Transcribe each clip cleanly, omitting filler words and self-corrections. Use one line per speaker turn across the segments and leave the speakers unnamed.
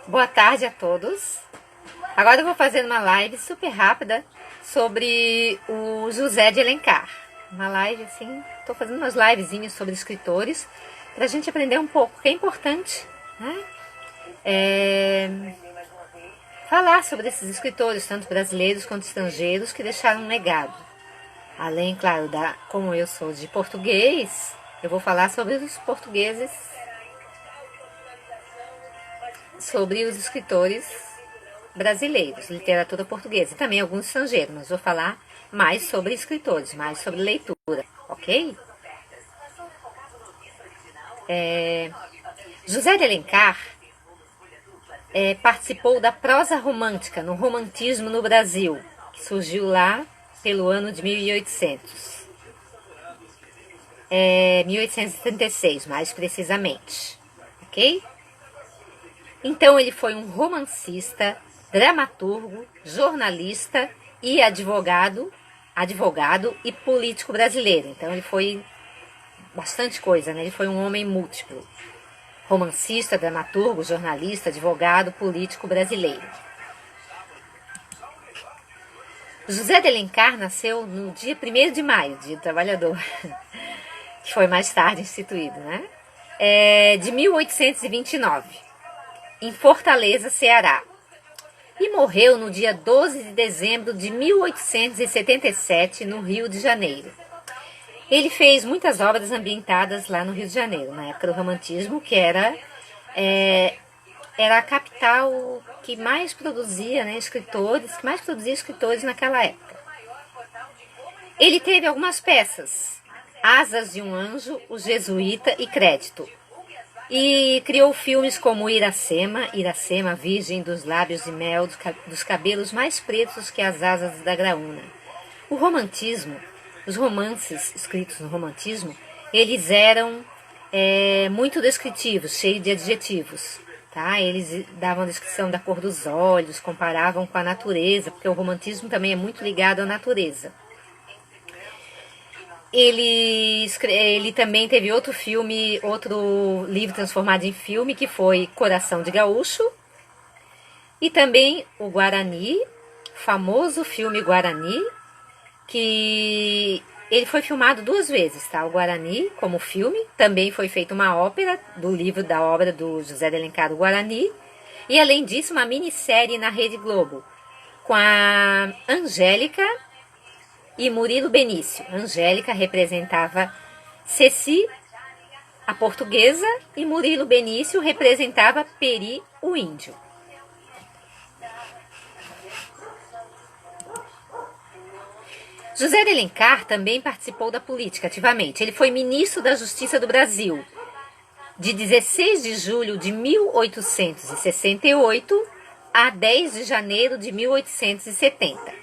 Boa tarde a todos. Agora eu vou fazer uma live super rápida sobre o José de Alencar. Uma live assim, estou fazendo umas livezinhas sobre escritores para a gente aprender um pouco, que é importante, né? Falar sobre esses escritores, tanto brasileiros quanto estrangeiros, que deixaram um legado. Além, claro, como eu sou de português, eu vou falar sobre os portugueses, sobre os escritores brasileiros, literatura portuguesa, e também alguns estrangeiros, mas vou falar mais sobre escritores, mais sobre leitura, ok? José de Alencar participou da prosa romântica, no romantismo no Brasil, que surgiu lá pelo ano de 1800. 1836, mais precisamente, ok? Então ele foi um romancista, dramaturgo, jornalista e advogado e político brasileiro. Então ele foi bastante coisa, né? Ele foi um homem múltiplo. Romancista, dramaturgo, jornalista, advogado, político brasileiro. José de Alencar nasceu no dia 1º de maio, Dia do Trabalhador, que foi mais tarde instituído, né? De 1829, em Fortaleza, Ceará. E morreu no dia 12 de dezembro de 1877, no Rio de Janeiro. Ele fez muitas obras ambientadas lá no Rio de Janeiro, na época do romantismo, que era a capital que mais produzia, né, escritores naquela época. Ele teve algumas peças: Asas de um Anjo, O Jesuíta e Crédito. E criou filmes como Iracema, virgem dos lábios de mel, dos cabelos mais pretos que as asas da graúna. O romantismo, os romances escritos no romantismo, eles eram muito descritivos, cheios de adjetivos. Tá? Eles davam a descrição da cor dos olhos, comparavam com a natureza, porque o romantismo também é muito ligado à natureza. Ele também teve outro livro transformado em filme, que foi Coração de Gaúcho, e também o Guarani, famoso filme Guarani, que ele foi filmado 2 vezes, tá? O Guarani, como filme, também foi feita uma ópera da obra do José de Alencar, o Guarani, e além disso uma minissérie na Rede Globo, com a Angélica e Murilo Benício. Angélica representava Ceci, a portuguesa, e Murilo Benício representava Peri, o índio. José de Alencar também participou da política ativamente. Ele foi ministro da Justiça do Brasil de 16 de julho de 1868 a 10 de janeiro de 1870.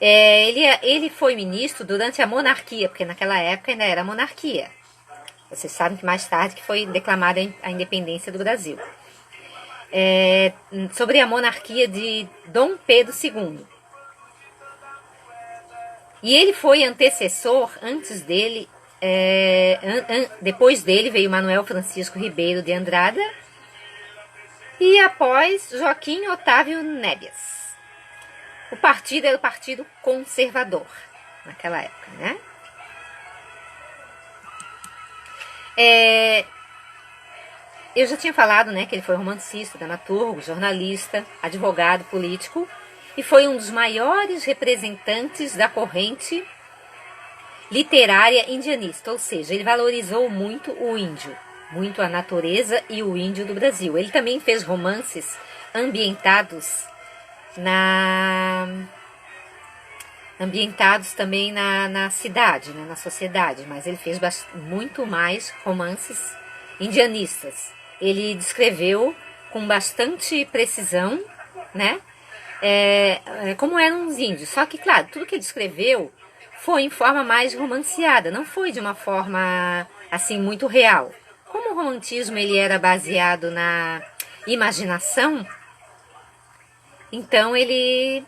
Ele foi ministro durante a monarquia, porque naquela época ainda era monarquia. Vocês sabem que mais tarde que foi declamada a independência do Brasil. Sobre a monarquia de Dom Pedro II. E ele foi antecessor, antes dele, depois dele veio Manuel Francisco Ribeiro de Andrada e após Joaquim Otávio Nebias. O partido era o Partido Conservador, naquela época, né? Eu já tinha falado, né, que ele foi romancista, dramaturgo, jornalista, advogado, político, e foi um dos maiores representantes da corrente literária indianista, ou seja, ele valorizou muito o índio, muito a natureza e o índio do Brasil. Ele também fez romances ambientados também na cidade, né, na sociedade, mas ele fez muito mais romances indianistas. Ele descreveu com bastante precisão, né, como eram os índios. Só que, claro, tudo que ele descreveu foi em forma mais romanceada, não foi de uma forma assim muito real. Como o romantismo ele era baseado na imaginação, então ele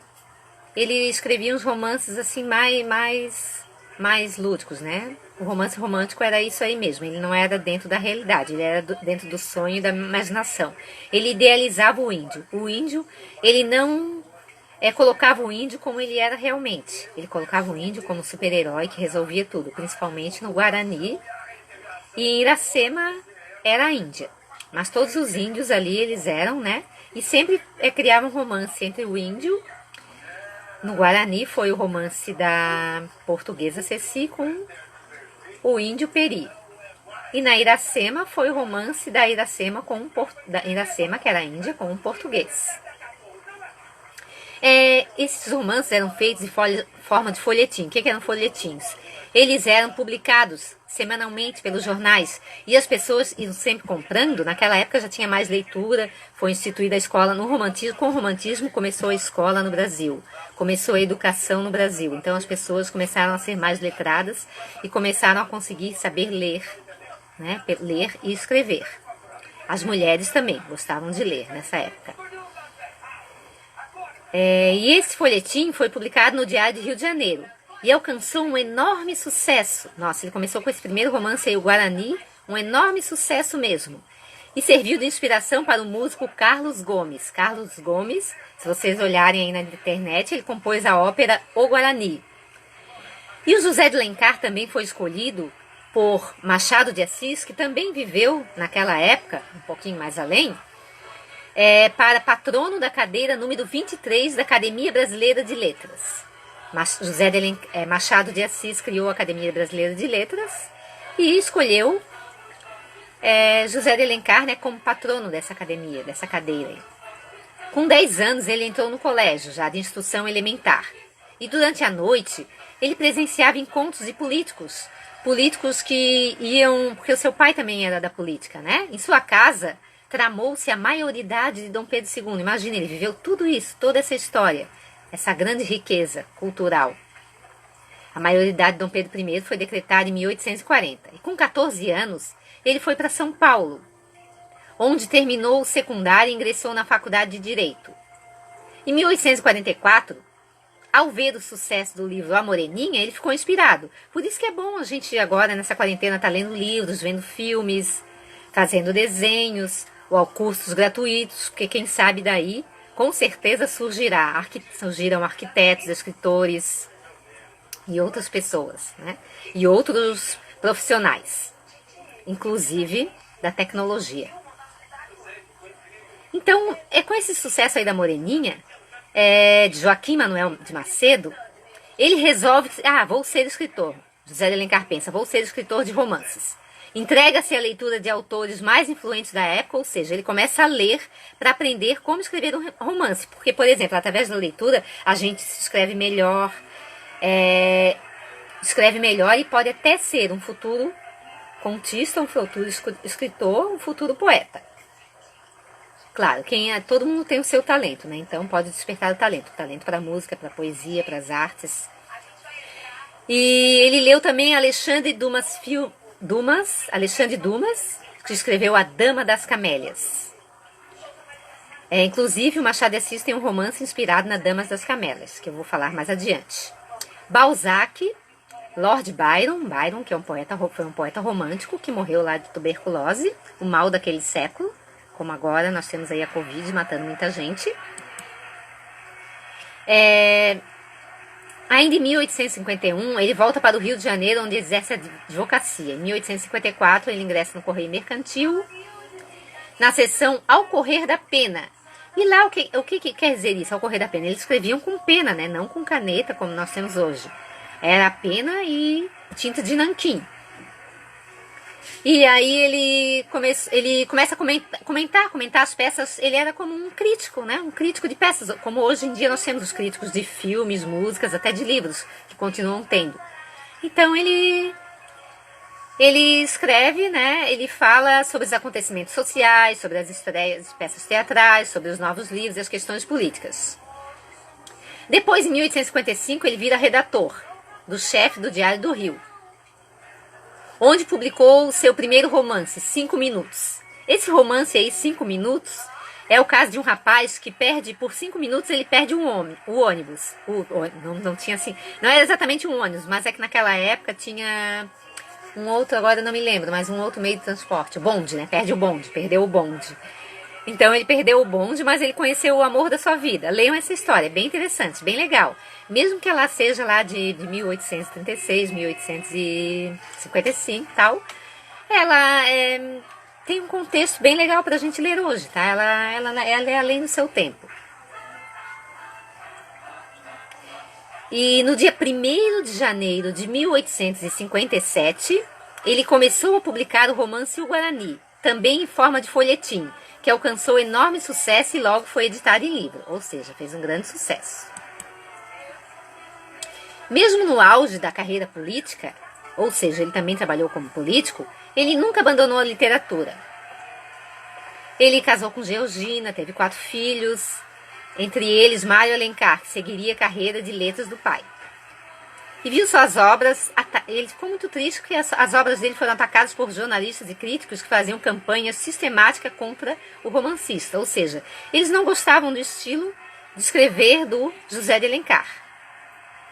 escrevia uns romances assim mais lúdicos, né? O romance romântico era isso aí mesmo, ele não era dentro da realidade, ele era dentro do sonho e da imaginação. Ele idealizava o índio. O índio, ele não colocava o índio como ele era realmente. Ele colocava o índio como super-herói que resolvia tudo, principalmente no Guarani. E em Iracema era a Índia. Mas todos os índios ali, eles eram, né? E sempre criavam romance entre o índio. No Guarani foi o romance da portuguesa Ceci com o índio Peri. E na Iracema foi o romance da Iracema, da Iracema, que era a Índia, com um português. Esses romances eram feitos em forma de folhetim. O que eram folhetins? Eles eram publicados semanalmente pelos jornais e as pessoas iam sempre comprando. Naquela época já tinha mais leitura, foi instituída a escola no romantismo. Com o romantismo começou a escola no Brasil, começou a educação no Brasil. Então as pessoas começaram a ser mais letradas e começaram a conseguir saber ler, né? Ler e escrever. As mulheres também gostavam de ler nessa época. E esse folhetim foi publicado no Diário de Rio de Janeiro e alcançou um enorme sucesso. Nossa, ele começou com esse primeiro romance aí, o Guarani, um enorme sucesso mesmo. E serviu de inspiração para o músico Carlos Gomes. Carlos Gomes, se vocês olharem aí na internet, ele compôs a ópera O Guarani. E o José de Alencar também foi escolhido por Machado de Assis, que também viveu naquela época, um pouquinho mais além, para patrono da cadeira número 23 da Academia Brasileira de Letras. Machado de Assis criou a Academia Brasileira de Letras e escolheu José de Alencar, né, como patrono dessa academia, dessa cadeira. Com 10 anos ele entrou no colégio, já de instrução elementar. E durante a noite ele presenciava encontros de políticos que iam, porque o seu pai também era da política, né? Em sua casa tramou-se a maioridade de Dom Pedro II. Imagina, ele viveu tudo isso, toda essa história, essa grande riqueza cultural. A maioridade de Dom Pedro I foi decretada em 1840. E com 14 anos, ele foi para São Paulo, onde terminou o secundário e ingressou na Faculdade de Direito. Em 1844, ao ver o sucesso do livro A Moreninha, ele ficou inspirado. Por isso que é bom a gente agora, nessa quarentena, estar lendo livros, vendo filmes, fazendo desenhos, ou cursos gratuitos, porque quem sabe daí, com certeza surgirão arquitetos, escritores e outras pessoas, né? E outros profissionais, inclusive da tecnologia. Então, com esse sucesso aí da Moreninha, de Joaquim Manuel de Macedo, ele resolve, vou ser escritor. José de Alencar pensa, vou ser escritor de romances. Entrega-se à leitura de autores mais influentes da época, ou seja, ele começa a ler para aprender como escrever um romance. Porque, por exemplo, através da leitura, a gente se escreve melhor e pode até ser um futuro contista, um futuro escritor, um futuro poeta. Claro, todo mundo tem o seu talento, né? Então pode despertar o talento para a música, para a poesia, para as artes. E ele leu também Alexandre Dumas, que escreveu A Dama das Camélias. Inclusive, o Machado de Assis tem um romance inspirado na Damas das Camélias, que eu vou falar mais adiante. Balzac, Lord Byron, que foi um poeta romântico, que morreu lá de tuberculose, o mal daquele século, como agora nós temos aí a Covid matando muita gente. Ainda em 1851, ele volta para o Rio de Janeiro, onde exerce a advocacia. Em 1854, ele ingressa no Correio Mercantil, na seção Ao Correr da Pena. E lá, o que quer dizer isso, Ao Correr da Pena? Eles escreviam com pena, né? Não com caneta, como nós temos hoje. Era pena e tinta de nanquim. E aí ele começa a comentar as peças. Ele era como um crítico, né? Um crítico de peças, como hoje em dia nós temos os críticos de filmes, músicas, até de livros, que continuam tendo. Então ele escreve, né? Ele fala sobre os acontecimentos sociais, sobre as estreias de peças teatrais, sobre os novos livros e as questões políticas. Depois, em 1855, ele vira redator do chefe do Diário do Rio, onde publicou o seu primeiro romance, 5 Minutos. Esse romance aí, 5 Minutos, é o caso de um rapaz que por 5 minutos ele perde o ônibus. Não tinha assim, não era exatamente um ônibus, mas é que naquela época tinha um outro, agora eu não me lembro, mas um outro meio de transporte, o bonde, né? Perde o bonde, perdeu o bonde. Então ele perdeu o bonde, mas ele conheceu o amor da sua vida. Leiam essa história, é bem interessante, bem legal. Mesmo que ela seja lá de 1836, 1855 e tal, ela tem um contexto bem legal pra gente ler hoje, tá? Ela é além do seu tempo. E no dia 1º de janeiro de 1857, ele começou a publicar o romance O Guarani, também em forma de folhetim, que alcançou enorme sucesso e logo foi editado em livro, ou seja, fez um grande sucesso. Mesmo no auge da carreira política, ou seja, ele também trabalhou como político, ele nunca abandonou a literatura. Ele casou com Georgina, teve 4 filhos, entre eles Mário Alencar, que seguiria a carreira de letras do pai. E viu suas obras, ele ficou muito triste porque as obras dele foram atacadas por jornalistas e críticos que faziam campanha sistemática contra o romancista, ou seja, eles não gostavam do estilo de escrever do José de Alencar.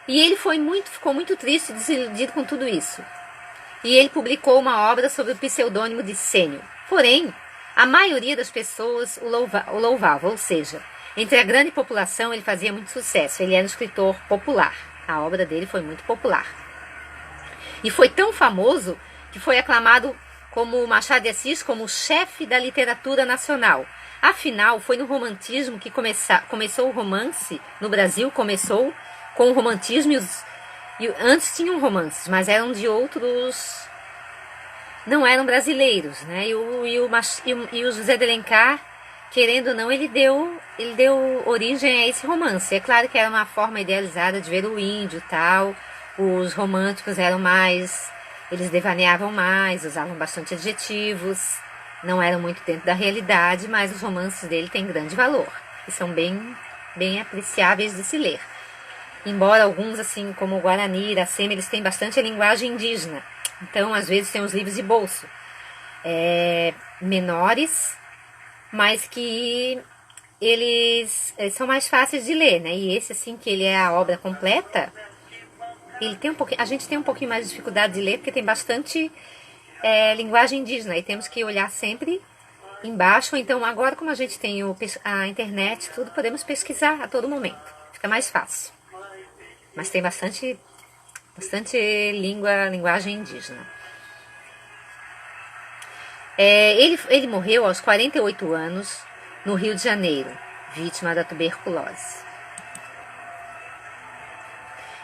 E ele ficou muito triste e desiludido com tudo isso. E ele publicou uma obra sob o pseudônimo de Sênio. Porém, a maioria das pessoas o louvava, ou seja, entre a grande população ele fazia muito sucesso, ele era um escritor popular. A obra dele foi muito popular. E foi tão famoso que foi aclamado como Machado de Assis como o chefe da literatura nacional. Afinal, foi no romantismo que começou o romance no Brasil, começou com o romantismo antes tinham romances, mas eram de outros, não eram brasileiros, né? E o José de Alencar, querendo ou não, ele deu origem a esse romance. É claro que era uma forma idealizada de ver o índio e tal. Os românticos eram mais, eles devaneavam mais, usavam bastante adjetivos, não eram muito dentro da realidade, mas os romances dele têm grande valor e são bem apreciáveis de se ler. Embora alguns, assim como o Guarani, Iracema, eles têm bastante a linguagem indígena. Então, às vezes, tem os livros de bolso menores, mas que eles são mais fáceis de ler, né? E esse, assim, que ele é a obra completa, ele tem a gente tem um pouquinho mais de dificuldade de ler, porque tem bastante linguagem indígena, e temos que olhar sempre embaixo. Então, agora, como a gente tem a internet, tudo, podemos pesquisar a todo momento. Fica mais fácil. Mas tem bastante linguagem indígena. Ele morreu aos 48 anos no Rio de Janeiro, vítima da tuberculose.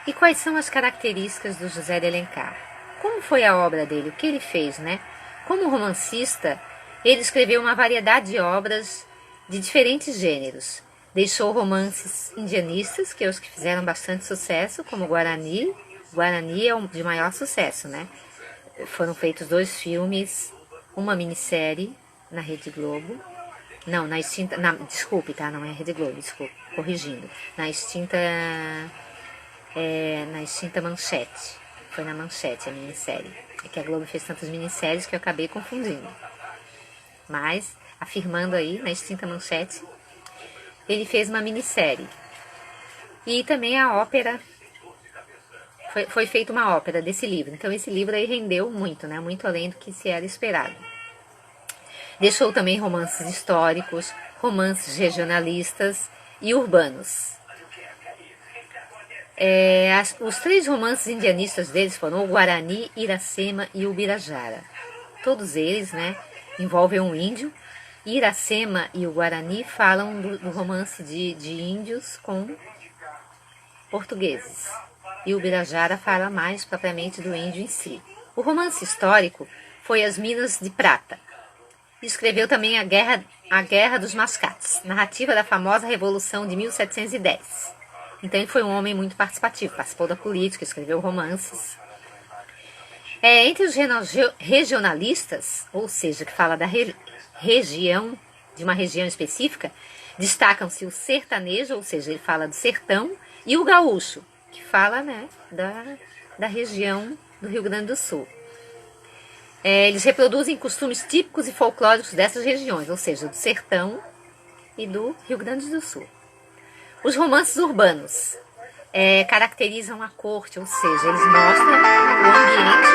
E quais são as características do José de Alencar? Como foi a obra dele? O que ele fez, né? Como romancista, ele escreveu uma variedade de obras de diferentes gêneros. Deixou romances indianistas, que é os que fizeram bastante sucesso, como Guarani. Guarani é o de maior sucesso, né? Foram feitos 2 filmes, uma minissérie na Rede Globo. Não, desculpe, tá? Não é Rede Globo, desculpe, corrigindo. Na extinta Manchete. Foi na Manchete a minissérie. É que a Globo fez tantas minisséries que eu acabei confundindo. Mas, afirmando aí, na extinta Manchete, ele fez uma minissérie. E também a ópera, foi feita uma ópera desse livro. Então esse livro aí rendeu muito, né? Muito além do que se era esperado. Deixou também romances históricos, romances regionalistas e urbanos. Os 3 romances indianistas deles foram o Guarani, Iracema e o Ubirajara. Todos eles, né, envolvem um índio. Iracema e o Guarani falam do romance de índios com portugueses. E o Ubirajara fala mais propriamente do índio em si. O romance histórico foi As Minas de Prata. Escreveu também a Guerra dos Mascates, narrativa da famosa Revolução de 1710. Então ele foi um homem muito participativo, participou da política, escreveu romances. Entre os regionalistas, ou seja, que fala da região, de uma região específica, destacam-se o sertanejo, ou seja, ele fala do sertão, e o gaúcho, que fala, né, da região do Rio Grande do Sul. Eles reproduzem costumes típicos e folclóricos dessas regiões, ou seja, do sertão e do Rio Grande do Sul. Os romances urbanos caracterizam a corte, ou seja, eles mostram o ambiente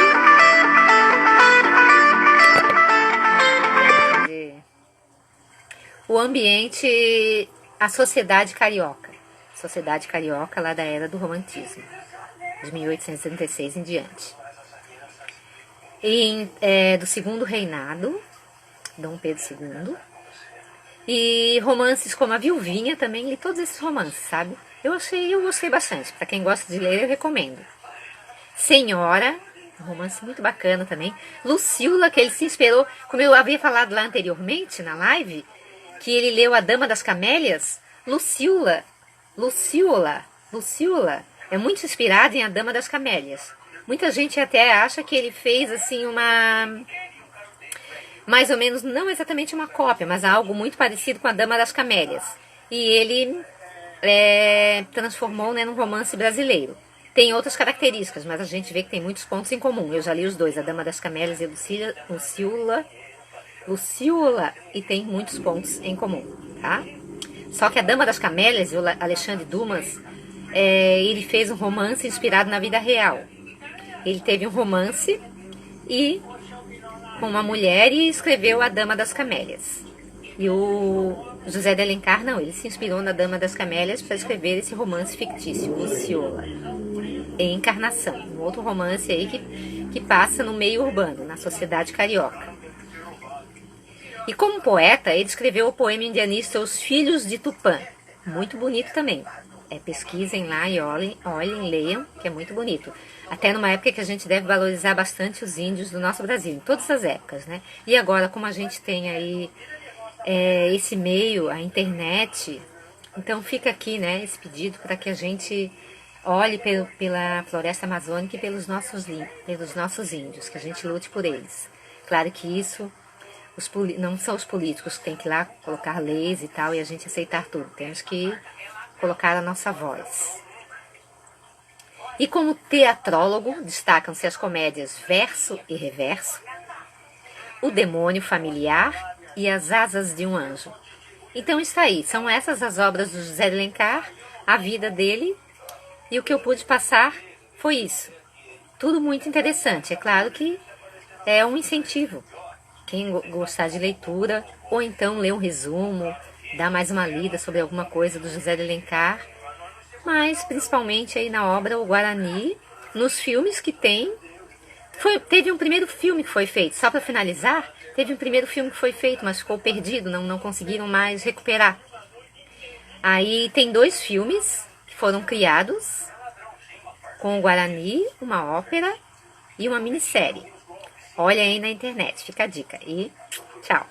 o ambiente, a sociedade carioca. Sociedade carioca lá da era do romantismo, de 1836 em diante. Do segundo reinado, Dom Pedro II. E romances como A Viuvinha também, li todos esses romances, sabe? Eu gostei bastante. Para quem gosta de ler, eu recomendo. Senhora, um romance muito bacana também. Luciola, que ele se inspirou, como eu havia falado lá anteriormente, na live, que ele leu A Dama das Camélias. Luciola é muito inspirado em A Dama das Camélias. Muita gente até acha que ele fez assim mais ou menos, não exatamente uma cópia, mas algo muito parecido com A Dama das Camélias. E ele transformou, né, num romance brasileiro. Tem outras características, mas a gente vê que tem muitos pontos em comum. Eu já li os dois, A Dama das Camélias e Luciola, e tem muitos pontos em comum, tá? Só que A Dama das Camélias, o Alexandre Dumas, ele fez um romance inspirado na vida real. Ele teve um romance com uma mulher e escreveu A Dama das Camélias. E o José de Alencar, não, ele se inspirou na Dama das Camélias para escrever esse romance fictício, Luciola, em Encarnação, um outro romance aí que passa no meio urbano, na sociedade carioca. E como poeta, ele escreveu o poema indianista Os Filhos de Tupã, muito bonito também. Pesquisem lá e olhem, leiam, que é muito bonito. Até numa época que a gente deve valorizar bastante os índios do nosso Brasil, em todas as épocas, né? E agora, como a gente tem aí esse meio, a internet, então fica aqui, né, esse pedido para que a gente olhe pela floresta amazônica e pelos nossos índios, que a gente lute por eles. Claro que isso não são os políticos que têm que ir lá colocar leis e tal, e a gente aceitar tudo. Temos que colocar a nossa voz. E como teatrólogo, destacam-se as comédias Verso e Reverso, O Demônio Familiar e As Asas de um Anjo. Então está aí, são essas as obras do José de Alencar, a vida dele, e o que eu pude passar foi isso. Tudo muito interessante, é claro que é um incentivo. Quem gostar de leitura, ou então ler um resumo, dar mais uma lida sobre alguma coisa do José de Alencar, mas principalmente aí na obra O Guarani, nos filmes que tem. Teve um primeiro filme que foi feito, só para finalizar, teve um primeiro filme que foi feito, mas ficou perdido, não conseguiram mais recuperar. Aí tem 2 filmes que foram criados com o Guarani, uma ópera e uma minissérie. Olha aí na internet, fica a dica. E tchau!